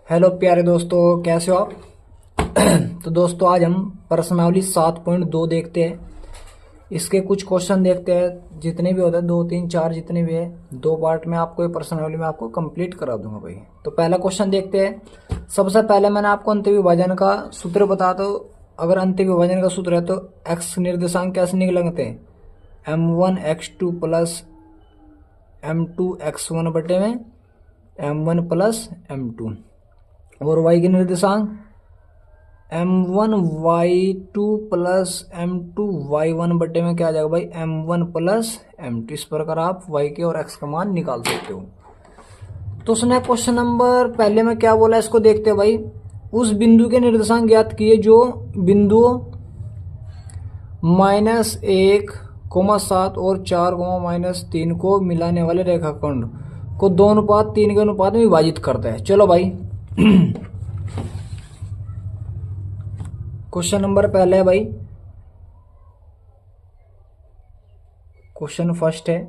Hello प्यारे दोस्तों, कैसे हो आप। तो दोस्तों आज हम प्रश्नावली 7.2 देखते हैं। इसके कुछ क्वेश्चन देखते हैं, जितने भी होते हैं 2 3 4 जितने भी है, दो पार्ट में आपको ये प्रश्नावली में आपको कंप्लीट करा दूंगा भाई। तो पहला क्वेश्चन देखते हैं। सबसे पहले मैंने आपको अंत विभाजन का सूत्र बता दो। अगर अंत विभाजन का सूत्र है तो एक्स निर्देशांक कैसे निकलेंगे थे, m1 x2 plus m2 x1 बटे में m1 प्लस m2, और y के निर्देशांक m1 y2 plus m2 y1 बटे में क्या आ जाएगा भाई, m1 प्लस m2। इस प्रकार आप y के और x का मान निकाल सकते हो। तो उसने क्वेश्चन नंबर पहले में क्या बोला, इसको देखते हैं भाई। उस बिंदु के निर्देशांक ज्ञात किए जो बिंदु -1,7 और 4,-3 को मिलाने वाले रेखाखंड को 2:3 के अनुपात में विभाजित करता है। चलो भाई क्वेश्चन नंबर पहले है भाई, क्वेश्चन फर्स्ट है।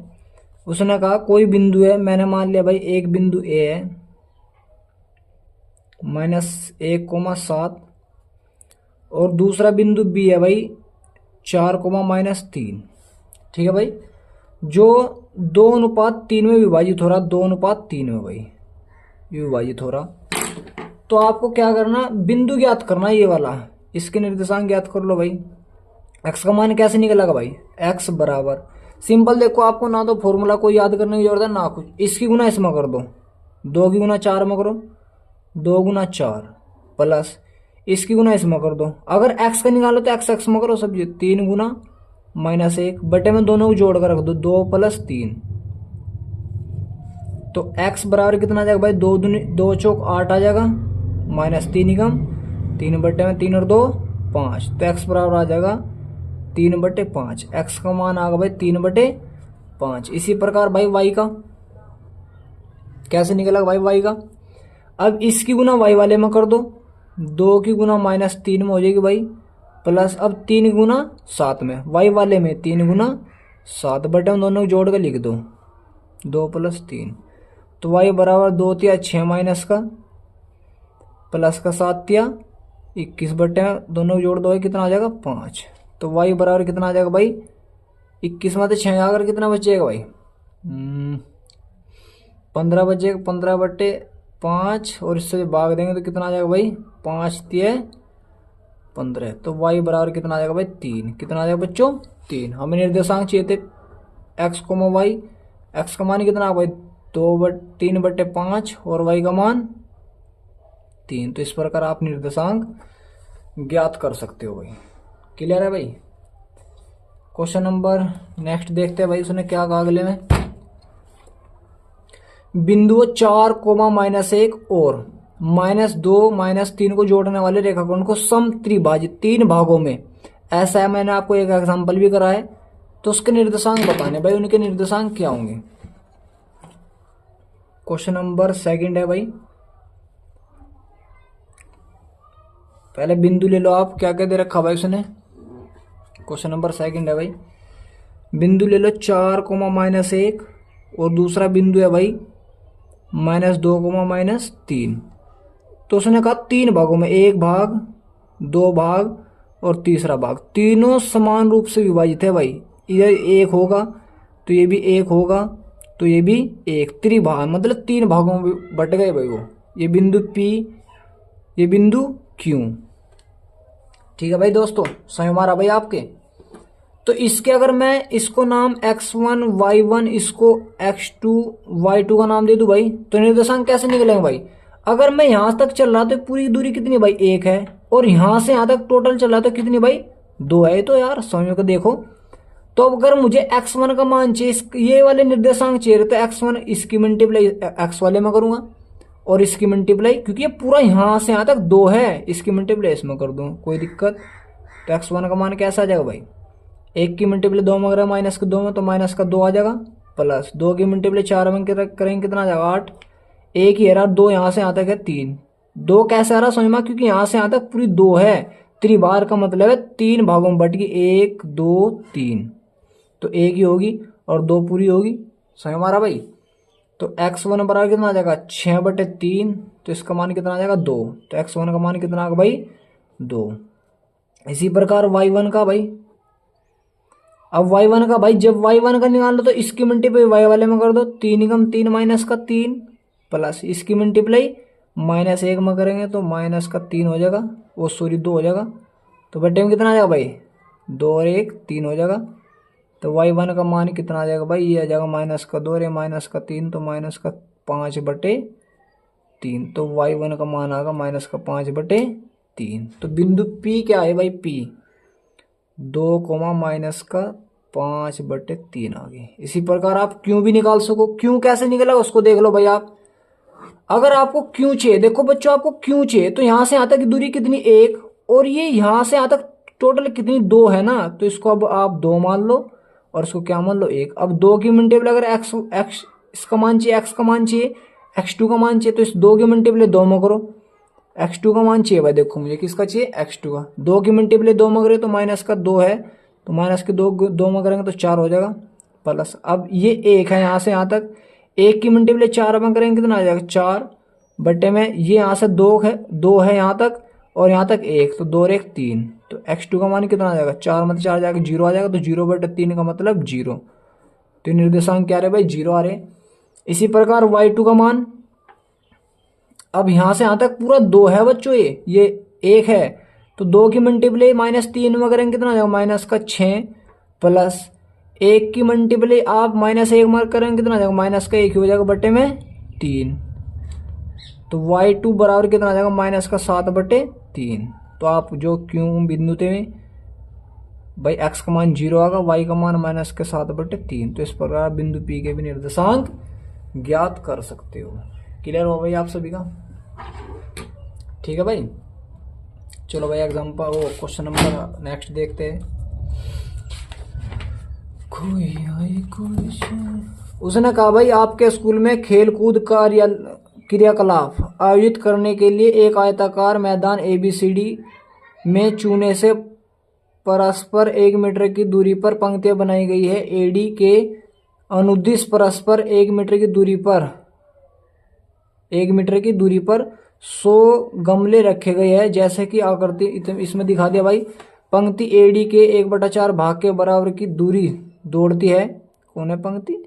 उसने कहा कोई बिंदु है, मैंने मान लिया भाई एक बिंदु ए है -1,7, और दूसरा बिंदु बी है भाई 4,-3। ठीक है भाई, जो 2:3 में विभाजित हो रहा, 2:3 में भाई ये विभाजित हो रहा। तो आपको क्या करना, बिंदु ज्ञात करना ये वाला, इसके निर्देशांक ज्ञात कर लो भाई। x का मान कैसे निकलेगा भाई, x बराबर सिंपल, देखो आपको ना तो फॉर्मूला को याद करने की जरूरत है ना कुछ। इसकी गुना इसमें कर दो, 2 की गुना 4 में करो, 2 गुना 4 प्लस इसकी गुना इसमें कर दो। अगर x का निकालो तो x में करो सब, 3 गुना -1 बटे में दोनों को जोड़ कर रख दो, 2 + 3। तो x बराबर कितना आ जाएगा भाई, 2 चौक 8 आ जाएगा, -3 कम 3 बटे में 3 और 2 5। तो x बराबर आ जाएगा 3/5। x का मान आ गया भाई 3/5। इसी प्रकार भाई y का कैसे निकलेगा भाई, y का अब इसकी गुना y वाले में कर दो, 2 की गुना -3 में हो जाएगी भाई, प्लस अब 3 गुना 7 में, y वाले में 3 गुना 7 बटे में दोनों को जोड़ कर लिख दो, 2 + 3। तो y बराबर 2 तिया 6 माइनस का प्लस का 7 तिया 21 बटे में दोनों को जोड़ दो, कितना आ जाएगा 5। तो y बराबर कितना आ जाएगा भाई, 21 में से 6 आकर कितना बचेगा भाई, 15 बचेगा, 15/5, और इससे भाग देंगे तो कितना आ जाएगा भाई, 5 तिया 15। तो y बराबर कितना आ जाएगा भाई 3। कितना आ जाएगा बच्चों, 3। हमें निर्देशांक चाहिए थे x, y। x का मान कितना भाई 3/5 और y का मान 3। तो इस प्रकार आप निर्देशांक ज्ञात कर सकते हो भाई। क्लियर है भाई। क्वेश्चन नंबर नेक्स्ट देखते हैं भाई, उसने क्या कहा अगले में। बिंदु 4, -1 और -2, -3 को जोड़ने वाले रेखाखंड को समत्रिभाजित 3 भागों में, ऐसा है। मैंने आपको एक एग्जांपल भी करा है। तो उसके निर्देशांक बताने भाई, उनके निर्देशांक क्या होंगे। क्वेश्चन नंबर सेकंड है भाई, पहले बिंदु ले लो आप, क्या क्या दे रखा भाई उसने। क्वेश्चन नंबर सेकंड है भाई, बिंदु ले लो 4, -1, और दूसरा बिंदु है भाई -2, -3। तो उसने कहा 3 भागों में, 1 भाग, 2 भाग और तीसरा भाग, तीनों समान रूप से विभाजित है भाई। इधर 1 होगा तो ये भी 1 होगा, तो ये भी 1, त्रिभाग मतलब 3 भागों में बट गए भाई वो। ये बिंदु P, ये बिंदु Q। ठीक है भाई दोस्तों, सही हमारा भाई आपके। तो इसके अगर मैं इसको नाम x1 y1, इसको x2 y2 का नाम दे दूं भाई, तो निर्देशांक कैसे निकलेंगे भाई। अगर मैं यहां तक चल रहा तो पूरी दूरी कितनी भाई 1 है, और यहां से यहां तक टोटल चल रहा तो कितनी भाई 2 है। तो यार समझ को देखो, तो अगर मुझे x1 का मान चाहिए, ये वाले निर्देशांक चाहिए, तो x1 इसकी मल्टीप्लाई x वाले में करूंगा, और इसकी मल्टीप्लाई, क्योंकि ये पूरा यहां से यहां तक 2 है, इसकी मल्टीप्लाई इसमें कर दूं, कोई दिक्कत। तो x1 का मान कैसा आ जाएगा भाई, 1 की मल्टीप्लाई 2 में, अगर -2 में तो -2 आ जाएगा, प्लस 2 की मल्टीप्लाई 4 में करेंगे कितना आ जाएगा 8। 1 ही आ रहा, 2 यहां से यहां तक है 3। 2 कैसे आ रहा समझ में, क्योंकि यहां से यहां तक पूरी 2 है, त्रिभार का मतलब है 3 भागों में बट गई, 1 2 3। तो 1 ही होगी और 2 पूरी होगी, सही हमारा भाई। तो x1 बराबर कितना आ जाएगा 6/3, तो इसका मान कितना आ जाएगा 2। तो x1 का मान कितना आ गया भाई 2। इसी प्रकार y1 का भाई, अब y1 का भाई जब y1 का निकाल लो तो इसकी मल्टीप्लाई y वाले में कर दो, 3 कम 3 माइनस का 3 प्लस इसकी मल्टीप्लाई -1 में करेंगे तो -3 हो जाएगा, वो सॉरी 2 हो जाएगा। तो बटे में कितना आ जाएगा भाई 2 और 1 3 हो जाएगा। तो y1 का मान कितना आ जाएगा भाई, ये आ जाएगा -2 और -3 तो -5/3। तो y1 का मान आएगा -5/3। तो बिंदु P क्या है भाई, P 2, -5/3 आ गई। इसी प्रकार आप क्यों भी निकाल सको। क्यों कैसे निकला उसको देख लो भाई आप। अगर आपको क्यों चाहिए, देखो बच्चों आपको क्यों चाहिए, तो यहां से यहां तक की दूरी कितनी 1 और ये यहां से यहां तक टोटल कितनी 2 है ना, तो इसको अब आप 2 मान लो और इसको क्या मान लो 1। अब 2 की मल्टीप्लाई अगर x इसका मान चाहिए, x का मान चाहिए, x2 का मान चाहिए, तो इस 2 की मल्टीप्लाई 2 में करो। x2 का मान चाहिए भाई, देखो मुझे किसका चाहिए x2 का। 2 की मल्टीप्लाई 2 में करे तो -2 है, तो -2 में करेंगे तो 4 हो जाएगा प्लस। अब ये 1 है यहाँ से यहाँ तक, 1 की मल्टीप्लाई 4 में करेंगे कितना आ जाएगा 4 बटे में ये यहाँ से 2 है यहाँ तक और यहाँ तक 1, तो 2 और 1 3। तो x2 का मान कितना आ जाएगा 4 में 4 जाएगा 0 आ जाएगा, तो 0/3 का मतलब 0। तो निर्देशांक क्या रहे भाई 0 आ रहे। इसी प्रकार y2 का मान, अब यहां से यहां तक पूरा 2 है बच्चों, ये 1 है, तो 2 की मल्टीप्लाई -3 में करेंगे कितना आ जाएगा -6 प्लस 1 की मल्टीप्लाई आप -1 में करेंगे कितना आ जाएगा -1 ही हो जाएगा बटे में 3। तो y2 बराबर कितना आ जाएगा -7/3। तो आप जो क्यों बिंदु थे भाई x का मान 0 आएगा, y का मान -7/3। तो इस प्रकार बिंदु P के भी निर्देशांक ज्ञात कर सकते हो। क्लियर हो भाई आप सभी का, ठीक है भाई। चलो भाई एग्जाम्पल वो क्वेश्चन नंबर नेक्स्ट देखते हैं। उसने कहा भाई आपके स्कूल में खेल कूद क्रियाकलाप आयोजित करने के लिए एक आयताकार मैदान ABCD में चूने से परस्पर 1 मीटर की दूरी पर पंक्तियां बनाई गई है। AD के अनुदिश परस्पर 1 मीटर की दूरी पर 100 गमले रखे गए हैं, जैसे कि आकृति इसमें दिखा दिया भाई। पंक्ति AD के 1/4 भाग के बराबर की दूरी दौड़ती है। कौन है पंक्ति?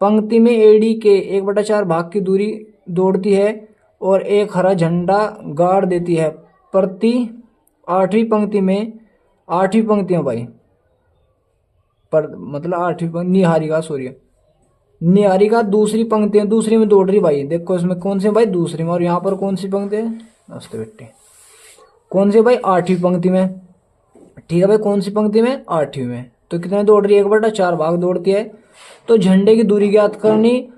पंक्ति में AD के 1/4 भाग की दूरी दौड़ती है और एक हरा झंडा गाड़ देती है। प्रति 8वीं पंक्ति में 8वीं पंक्तियों भाई पर मतलब 8वीं निहारिका दूसरी पंक्तियां दूसरी में दौड़ रही भाई। देखो इसमें कौन से भाई दूसरी में, और यहाँ पर कौन सी पंक्ति है नमस्ते बेटे कौन से भाई 8वीं पंक्ति में। ठीक है भाई कौन सी पंक्ति में 8वीं में। तो कितने दौड़ रही है 1/4 भाग दौड़ती है। तो झंडे की दूरी ज्ञात करनी।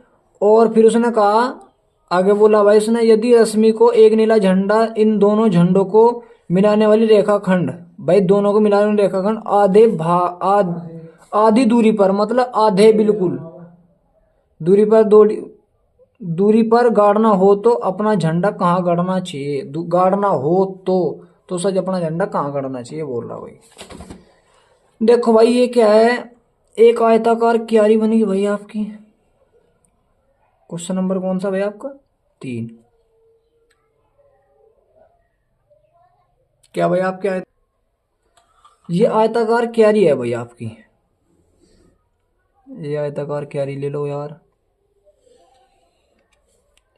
और फिर उसने कहा आगे बोला भाई उसने, यदि रश्मि को एक नीला झंडा इन दोनों झंडों को मिलाने वाली रेखाखंड, भाई दोनों को मिलाने वाली रेखाखंड आधी दूरी पर मतलब आधे बिल्कुल दूरी पर गाड़ना हो तो अपना झंडा कहाँ गाड़ना चाहिए। गाड़ना हो तो सच अपना झंडा कहाँ गाड़ना चाहिए बोल रहा भाई। देखो भाई ये क्या है, एक आयताकार क्यारी बनेगी भाई आपकी। क्वेश्चन नंबर कौन सा भाई आपका 3। क्या भाई आपके ये आयताकार क्यारी है भाई आपकी। ये आयताकार क्यारी ले लो यार,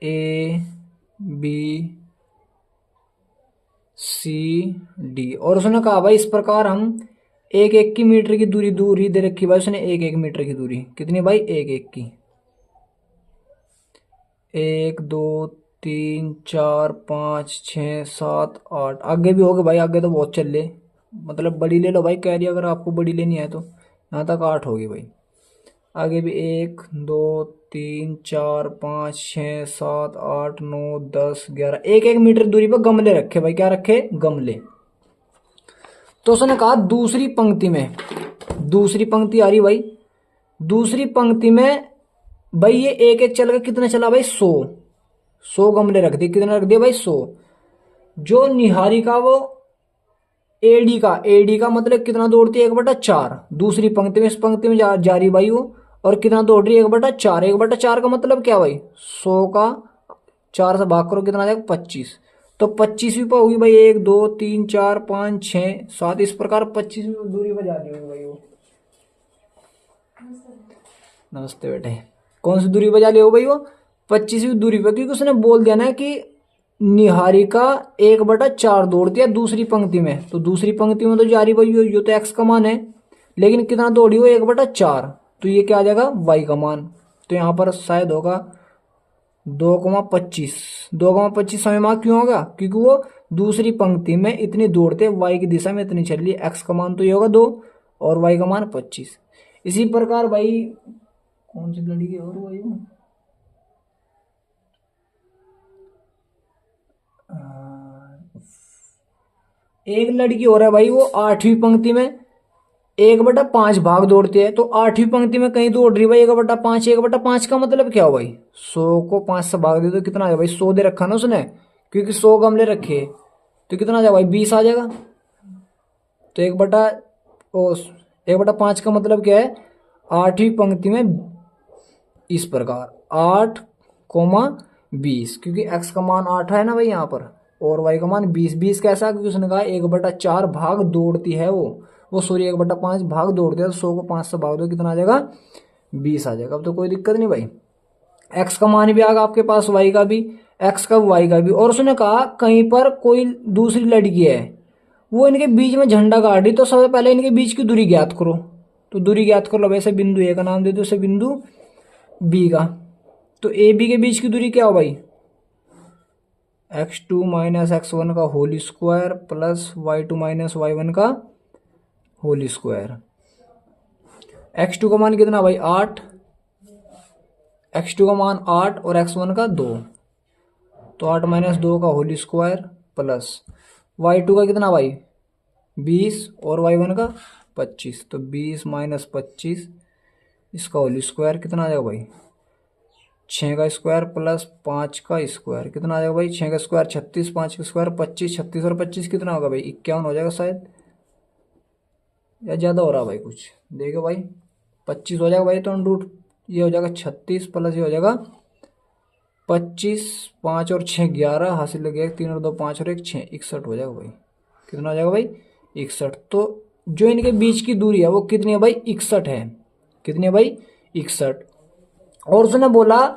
ABCD। और उसने कहा भाई इस प्रकार हम 1 की मीटर की दूरी दे रखी भाई उसने। 1 मीटर की दूरी कितनी भाई 1 की 1 2 3 4 5 6 7 8 आगे भी होगे भाई, आगे तो बहुत चल ले, मतलब बड़ी ले लो भाई कैरी अगर आपको बड़ी लेनी है तो। यहाँ तक 8 होगी भाई, आगे भी 1 2 3 4 5 6 7 8 9 10 11 1 मीटर दूरी पर गमले रखे भाई। क्या रखे गमले। तो उसने कहा दूसरी पंक्ति में, दूसरी पंक्ति आ रही भाई, दूसरी पंक्ति में भाई ये 1 चल के कितना चला भाई 100 गमले रख दिए। कितने रख दिए भाई 100। जो निहारिका वो AD का मतलब कितना दौड़ती है 1/4 दूसरी पंक्ति में। इस पंक्ति में जा रही भाई वो, और कितना दौड़ रही है, 1/4। 1/4 का मतलब क्या भाई, 100 का 4 से भाग करो, कितना आ जाएगा 25। तो 25वीं पर हुई भाई 1 2 3 4 5 6 7, इस प्रकार 25वीं दूरी पर जा रही होगी भाई वो। नमस्ते बेटे। कौन सी दूरी पर जा रही हो भाई वो, 25वीं दूरी पर, क्योंकि उसने बोल दिया ना कि निहारिका 1/4 दौड़ती है दूसरी पंक्ति में, तो दूसरी पंक्ति में तो जा रही भाई यो तो एक्स का मान है, लेकिन कितना दौड़ी हो 1/4, तो ये क्या आ जाएगा वाई का मान। तो यहाँ पर शायद होगा 2,25। 2,25 समय मार्क क्यों होगा, क्योंकि वो दूसरी पंक्ति में इतनी दौड़ते वाई की दिशा में इतनी चल रही है, एक्स का मान तो ये होगा 2 और वाई का मान 25। इसी प्रकार भाई कौन सी लड़की और भाई वो एक लड़की और है भाई, वो 8वीं पंक्ति में 1/5 भाग दौड़ती है, तो 8वीं पंक्ति में कहीं दौड़ रही भाई 1/5। 1/5 का मतलब क्या हो भाई, 100 को 5 से भाग दे तो कितना आ जाएगा भाई, 100 दे रखा ना उसने, क्योंकि 100 गमले रखे, तो कितना आ जाएगा भाई 20 आ जाएगा। तो 1/5 का मतलब क्या है, 8वीं पंक्ति में इस प्रकार 8,20, क्योंकि x का मान 8 है ना भाई यहाँ पर, और y का मान 20। 20 कैसा, क्योंकि उसने कहा 1/4 भाग दौड़ती है वो सॉरी 1/5 भाग दौड़ती है, तो 100 को 5 से भाग दो, कितना आ जाएगा 20 आ जाएगा। अब तो कोई दिक्कत नहीं भाई, x का मान भी आ गया आपके पास, y का भी, x का y का भी। और उसने कहा कहीं पर कोई दूसरी लड़की है, वो इनके बीच में झंडा गाड़ रही, तो सबसे पहले इनके बीच की दूरी ज्ञात करो। तो दूरी ज्ञात कर लो, वैसे बिंदु ए का नाम दे दो, उसे बिंदु बी का। तो ए बी के बीच की दूरी क्या हो भाई, x2 माइनस x1 का whole square plus y2 minus y1 का होल स्क्वायर। x2 का मान कितना भाई 8, x2 का मान 8 और x1 का 2, तो 8 माइनस 2 का होल स्क्वायर प्लस y2 का कितना भाई 20 और y1 का 25, तो 20 माइनस 25 इसका होल स्क्वायर कितना आ जाएगा भाई 6 का स्क्वायर प्लस 5 का स्क्वायर, कितना आ जाएगा भाई 6 का स्क्वायर 36, 5 का स्क्वायर 25, 36 और 25 कितना होगा भाई 51 हो जाएगा शायद, या ज़्यादा हो रहा भाई कुछ, देखो भाई 25 हो जाएगा भाई, तो रूट ये हो जाएगा 36 प्लस ये हो जाएगा 25, 5 और 6 11, हासिल लग गया 3 और 2 5 और 1 6, 61 हो जाएगा भाई, कितना हो जाएगा भाई 61। तो जो इनके बीच की दूरी है वो कितनी है भाई 61 है, कितनी है भाई 61। और उसने बोला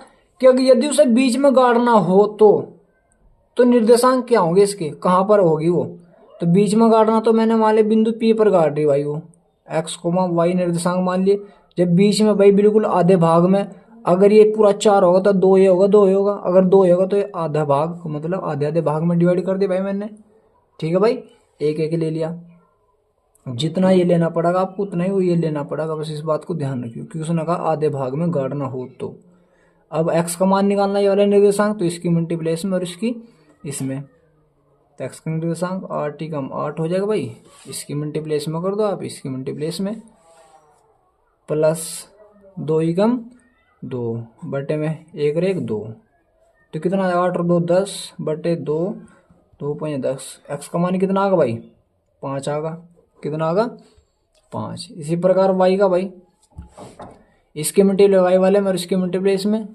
कि अगर यदि उसे बीच में गाड़ना हो तो निर्देशांक क्या होंगे इसके, कहाँ पर होगी वो, तो बीच में गाड़ना तो मैंने मान लिया बिंदु पी पर गाड़ रही भाई वो, एक्स कोमा वाई निर्देशांक मान लिए। जब बीच में भाई बिल्कुल आधे भाग में, अगर ये पूरा 4 होगा तो 2 ये होगा 2 ये होगा, अगर 2 ये होगा तो आधा भाग मतलब आधे आधे भाग में डिवाइड कर दिया भाई मैंने, ठीक है भाई, एक एक ले लिया, जितना ये लेना पड़ेगा आपको उतना ही वो ये लेना पड़ेगा, बस इस बात को ध्यान रखियो, क्योंकि उसने कहा आधे भाग में गाड़ना हो तो। अब x का मान निकालना ये वाला निर्देशांक, तो इसकी मल्टीप्लेस में और इसकी इसमें, तो x का निर्देशांक 8 कम 8 हो जाएगा भाई, इसकी मल्टीप्लेस में कर दो आप, इसकी मल्टीप्लेस में प्लस 2 कम 2 बटे में 1 और 1 2, तो कितना 8 और 2 10 बटे 2, 2 5 10, x का मान कितना आगा भाई 5 आगा, कितना आगा 5। इसी प्रकार y का भाई, इसके मल्टीप्लाई y वाले में और इसके मल्टीप्लाई में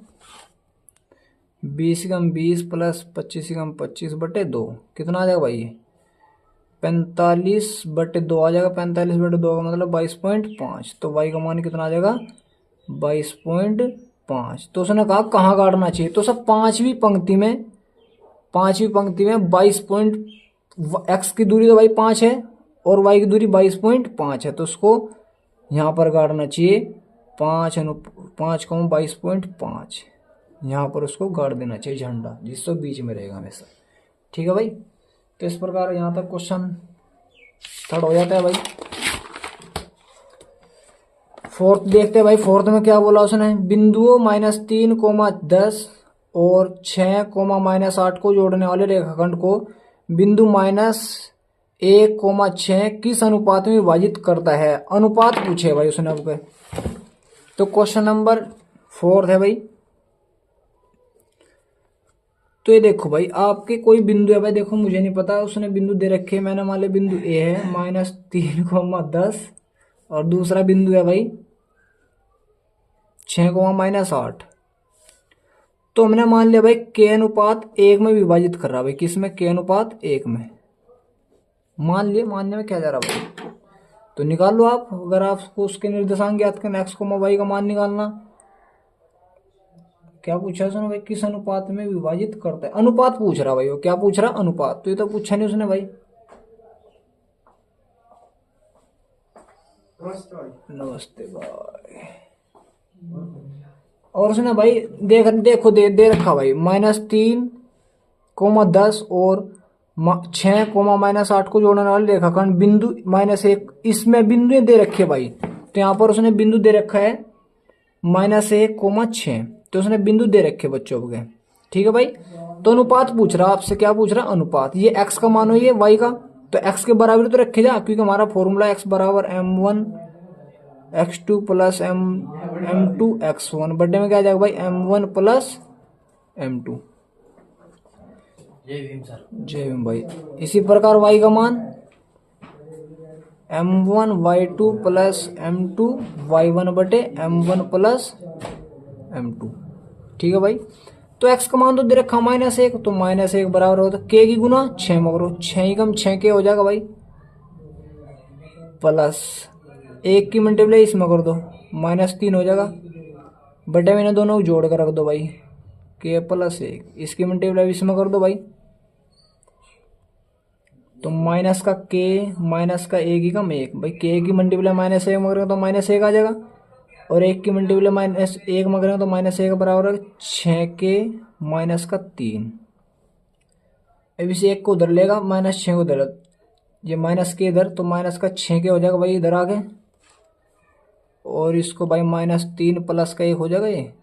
20 कम 20 प्लस 25 कम 25 बटे 2, कितना आ जाएगा भाई 45 बटे 2 आ जाएगा, 45 बटे 2 का मतलब 22.5, तो y का मान कितना आ जाएगा 22.5। तो उसने कहा कहाँ गाड़ना चाहिए, तो सब पांचवी पंक्ति में 22 पॉइंट, x की दूरी तो भाई 5 है और y की दूरी 22.5 है, तो उसको यहाँ पर गाड़ना चाहिए 5,22.5, यहाँ पर उसको गाड़ देना चाहिए झंडा, जिससे बीच में रहेगा हमेशा, ठीक है भाई। तो इस प्रकार यहाँ तक क्वेश्चन थर्ड हो जाता है भाई। फोर्थ देखते हैं भाई, फोर्थ में क्या बोला उसने, बिंदुओं -3, 10 और 6, -8 को जोड़ने वाले रेखाखंड को बिंदु -1, 6 किस अनुपात में विभाजित करता है, अनुपात पूछे भाई उसने आपको। तो क्वेश्चन नंबर 4 है भाई। तो ये देखो भाई आपके कोई बिंदु है भाई, देखो मुझे नहीं पता, उसने बिंदु दे रखे, मैंने मान लिया बिंदु ए है -3, 10 और दूसरा बिंदु है भाई 6,-8। तो हमने मान लिया भाई k अनुपात 1 में विभाजित कर रहा है भाई, किस में? k अनुपात 1 में। मान लिए, मानने में क्या जा रहा भाई, तो निकाल लो आप। अगर आपको उसके निर्देशांक ज्ञात करना, x, y का मान निकालना। क्या पूछा उसने भाई? किस अनुपात में विभाजित करता है? अनुपात पूछ रहा भाई, वो क्या पूछ रहा? अनुपात। तो ये तो पूछा नहीं उसने भाई। नमस्ते भाई। और उसने भाई देखो दे रखा भाई -3,10 और 6,-8 को जोड़ने वाले रेखाखंड बिंदु -1, इसमें बिंदु दे रखे भाई। तो यहाँ पर उसने बिंदु दे रखा है -1,6। तो उसने बिंदु दे रखे बच्चों के, ठीक है भाई। तो अनुपात पूछ रहा आपसे, क्या पूछ रहा? अनुपात। ये x का मान हो, ये y का, तो x के बराबर तो रखे जा, क्योंकि हमारा फॉर्मूला x बराबर m1 x2 plus m2 x1 बटे में क्या आ जाएगा भाई? m1 plus m2। जय भीम सर। जय भीम भाई। इसी प्रकार y का मान m1 y2 plus m2 y1 बटे m1 प्लस m2, ठीक है भाई। तो x का मान तो दे रखा -1, तो -1 बराबर होता k की गुना 6 में करो, 6 हो जाएगा भाई, प्लस 1 की मल्टीप्लाई इसमें कर दो, -3 हो जाएगा, बटे में दोनों जोड़ कर रख दो भाई, k प्लस 1, इसकी मल्टीप्लाई इसमें कर दो भाई। तो माइनस का k माइनस का 1 ही कम 1 भाई, k की मल्टीप्लाई -1 में करेंगे तो -1 आ जाएगा, और 1 की मल्टीप्लाई -1 में करेंगे तो -1 बराबर है 6k माइनस का 3। अब इसे 1 को उधर लेगा, -6 को उधर, ये माइनस के इधर, तो माइनस का 6k हो जाएगा भाई इधर आगे, और इसको भाई -3 प्लस का 1 हो जाएगा ये,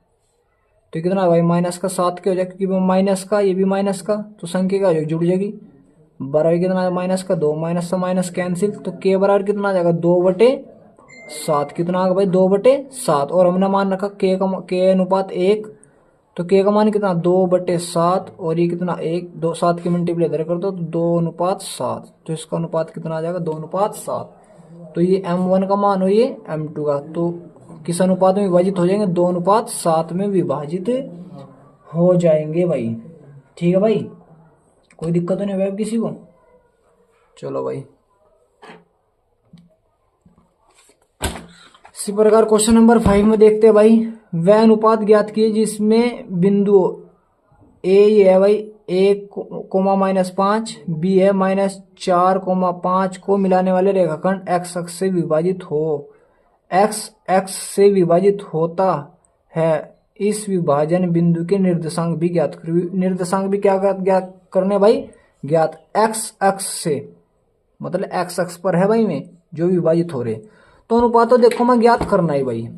तो कितना भाई -7k हो जाएगा, क्योंकि वो माइनस का, ये भी माइनस का, तो संख्या क्या हो जाएगी? जुड़ जाएगी। बराबर कितना? -2, माइनस से माइनस कैंसिल, तो k बराबर कितना आ जाएगा? 2/7। कितना आ गया भाई? 2/7। और हमने मान रखा k अनुपात 1, तो k का मान कितना? 2/7, और ये कितना? 1, 2, 7 की मल्टीप्लाई इधर कर दो, तो 2:7। तो इसका अनुपात कितना आ जाएगा? 2:7। तो ये m1 का मान हो, ये m2 का, तो किस अनुपात में विभाजित हो जाएंगे? 2:7 में विभाजित हो जाएंगे भाई, ठीक है भाई। कोई दिक्कत तो नहीं है किसी को? चलो भाई, इसी प्रकार क्वेश्चन नंबर 5 में देखते हैं भाई। वह अनुपात ज्ञात कीजिए जिसमें बिंदु ए ये है भाई 1,-5, बी है -4,5 को मिलाने वाले रेखाखंड x अक्ष से विभाजित हो, x अक्ष से विभाजित होता है। इस विभाजन बिंदु के निर्देशांक भी ज्ञात करो। निर्देशांक भी क्या ज्ञात करने भाई? ज्ञात x अक्ष से, मतलब x अक्ष पर है भाई में जो विभाजित हो रहे, तो अनुपात तो देखो मैं ज्ञात करना है भाई।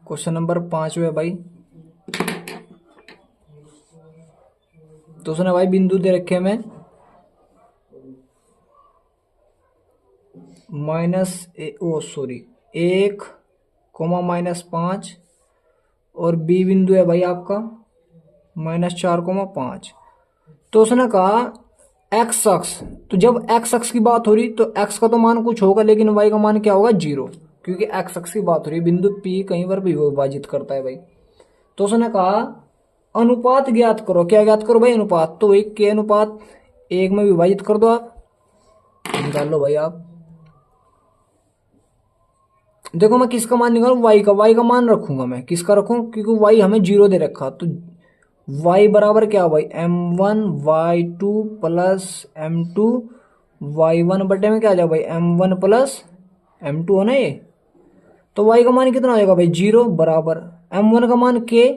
क्वेश्चन नंबर 5 है भाई। तो उसने भाई बिंदु दे रखे में -1,-5 और बी बिंदु है भाई आपका -4,5। तो उसने कहा x अक्ष, तो जब x अक्ष की बात हो रही तो x का तो मान कुछ होगा, लेकिन y का मान क्या होगा? 0, क्योंकि x अक्ष की बात हो रही, बिंदु P कहीं पर भी विभाजित करता है भाई। तो उसने कहा अनुपात ज्ञात करो। क्या ज्ञात करो भाई? अनुपात। तो वही k अनुपात 1 में विभाजित कर दो, आप निकाल लो भाई। आप देखो मैं किसका मान निकालू? y का मान रखूंगा मैं। किसका रखूं? क्योंकि y हमें 0 दे रखा, तो y बराबर क्या भाई? m1 y2 plus m2 y1 बटे में क्या आ जाएगा भाई? m1 प्लस m2 है ना ये। तो y का मान कितना हो जाएगा भाई? 0 बराबर m1 का मान k,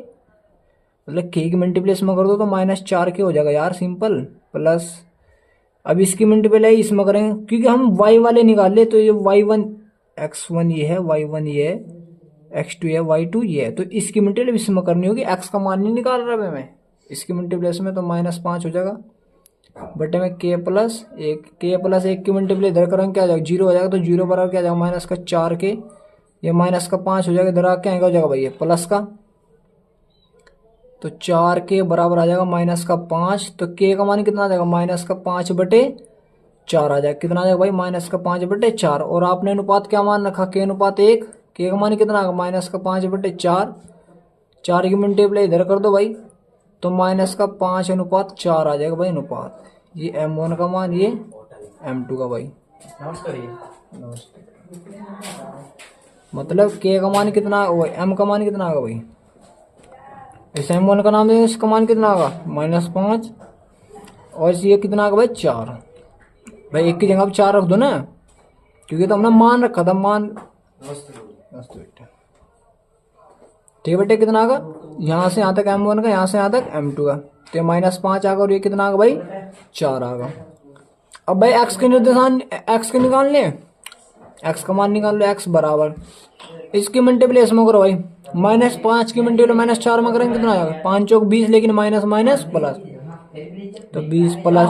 मतलब k की मल्टीप्लेस में कर दो तो -4k हो जाएगा यार, सिंपल, प्लस अब इसकी मल्टीप्लाई इसमें करेंगे, क्योंकि हम y वाले निकाल ले, तो ये y1 x1 ये है, y1 ये है, x2 ये है, y2 ये है, तो इसकी मल्टीप्लाई इसमें करनी होगी। x का मान नहीं निकाल रहा मैं, इसकी मल्टीप्लेस में, तो -5 हो जाएगा बटे में k प्लस 1 की मल्टीप्लाई इधर करेंगे क्या आ जाएगा? 0 हो जाएगा, तो 0 बराबर क्या आ जाएगा? -4k, ये -5 हो जाएगा, इधर आके आएगा हो जाएगा भाई ये प्लस का, तो 4k बराबर आ जाएगा -5। तो k का मान कितना आ जाएगा? -5 बटे 4 आ जाएगा। कितना आ जाएगा भाई? -5 बटे 4। और आपने अनुपात क्या मान रखा? k अनुपात 1, के का मान कितना आएगा माइनस का 5/4, 4 की मल्टीप्लाई इधर कर दो भाई तो माइनस का 5:4 आ जाएगा भाई अनुपात। ये M1 का मान, ये M2 का भाई। मतलब के का मान कितना, एम का मान कितना आएगा भाई, इस M1 का नाम है, इसका मान कितना आएगा -5 और ये कितना आएगा भाई 4। भाई एक की जगह आप 4 रख दो ना, क्योंकि तो हमने मान रखा था, मान। ठीक बेटे, कितना आएगा यहाँ से यहाँ तक M1 का, यहाँ से यहाँ तक M2 का, तो -5 आएगा और ये कितना आएगा भाई 4 आएगा। अब भाई x के निर्देशांक x के निकाल ले, x का मान निकाल लो, x बराबर इसकी मल्टीप्लिकेशन करो भाई, -5 की मल्टीप्लाई -4 में करेंगे कितना आएगा 5 चौक 20, लेकिन माइनस माइनस प्लस, तो 20 प्लस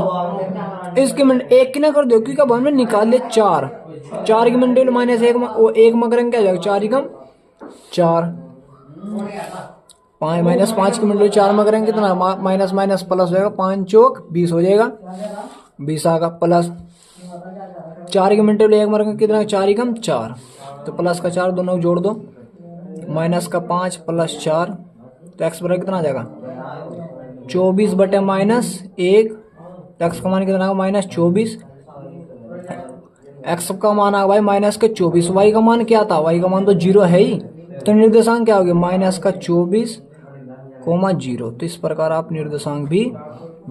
इसकी एक की ना कर दो, क्योंकि अब हमने निकाल लिया 4 की मल्टीप्लाई -1 में करेंगे क्या जाएगा 4 ही कम 4, -5 की मल्टीप्लाई 4 में करेंगे कितना माइनस माइनस प्लस हो जाएगा, 5 चौक 20 हो जाएगा, 20 आएगा प्लस 4 की मल्टीप्लाई 1 में करेंगे कितना 4 ही कम 4, तो प्लस का 4 दोनों जोड़ दो, माइनस का 5 प्लस 4, तो एक्स बराबर कितना आ जाएगा 24/-1, तो एक्स का मान कितना आएगा -24, एक्स का मान आएगा भाई -24, वाई का मान क्या था, वाई का मान तो 0 है ही, तो निर्देशांक क्या हो गया -24, 0। तो इस प्रकार आप निर्देशांक भी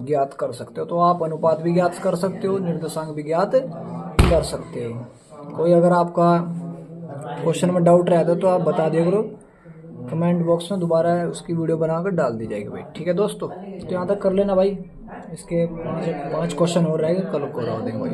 ज्ञात कर सकते हो। तो आप अनुपात भी ज्ञात कर सकते हो, निर्देशांक भी ज्ञात कर सकते हो। कोई अगर आपका क्वेश्चन में डाउट रहता है तो आप बता दिया करो, कमेंट बॉक्स में दोबारा उसकी वीडियो बनाकर डाल दी जाएगी भाई। ठीक है दोस्तों, तो यहाँ तक कर लेना भाई, इसके 5 क्वेश्चन और रहेंगे, कल को करवा देंगे भाई।